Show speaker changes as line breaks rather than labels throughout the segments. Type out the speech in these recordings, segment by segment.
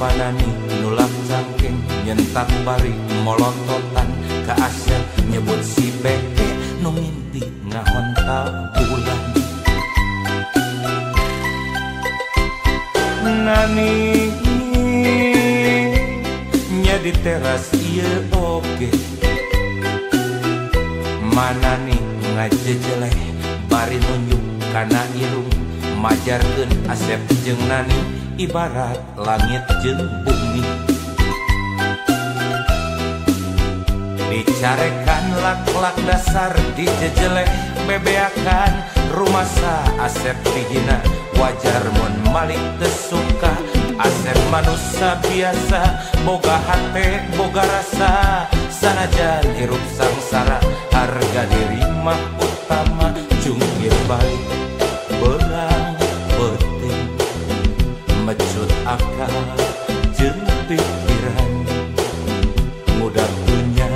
Apa nani nulak cangking nyentak bari molototan ka Asep nyebut si beke nu mimpi ngahontal bulan. Nani nya di teras ieu oge mana nih ngajejeleh bari nunjuk kana irung majarkeun Asep jeung Nani ibarat langit jeung bumi. Dicarekan lak-lak dasar dijejeleh bebeakan rumasa Asep dihina wajar mun malik teu suka. Asep manusia biasa boga hate boga rasa sanajan hirup sangsara harga diri mah utama jungkir balik berang penting mecut akal jeung pikiran mudah punya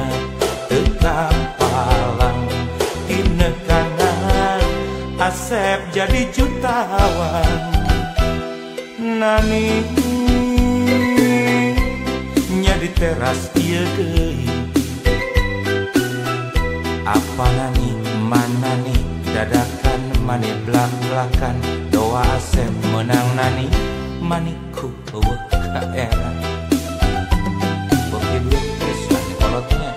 teka palang dina kanan Asep jadi jutawan. Nani nya di teras ieu deui apa nani mana nih dadakan mani blak-blakan doa Asep menang Nani maniku eueuh ka era bokeh duit pisan kolotnya.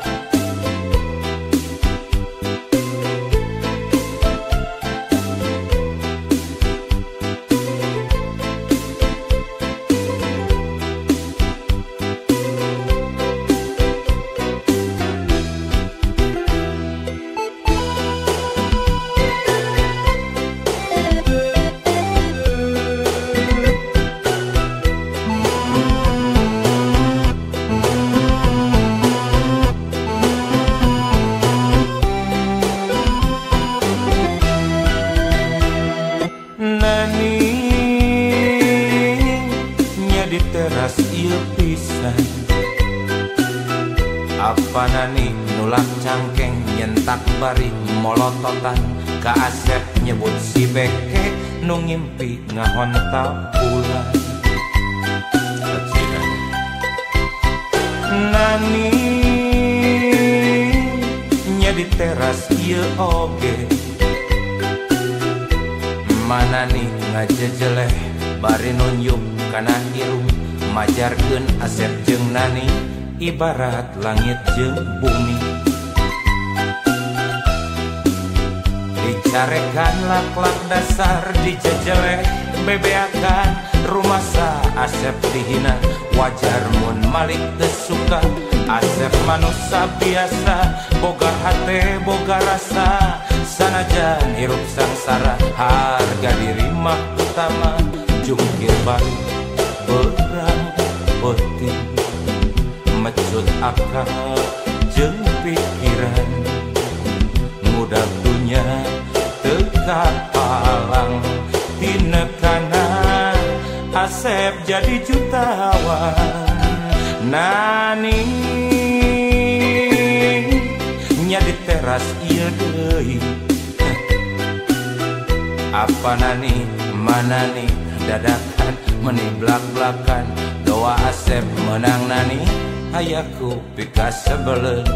Teras ieu pisan apa nani nulak cangkeng nyentak bari molototan ka Asep nyebut si beke nu ngimpi ngahontal bulan. Nani nya di teras ieu oge mana nih ngajejeleh bari nunjuk kana irung majarkeun Asep jeung Nani ibarat langit jeung bumi. Dicarekan lak-lak dasar dijejeleh bebeakan rumasa Asep dihina wajar mun malik teu suka. Asep manusia biasa boga hate boga rasa sanajan hirup sangsara harga diri mah utama jungkir balik berang penting mecut akal jeung pikiran mudah punya teka palang dina kanan Asep jadi jutawan. Nani nya di teras ieu deui apa nani mana nih dadakan meni blak-blakan doa Asep menang Nani hayaku pika sebelen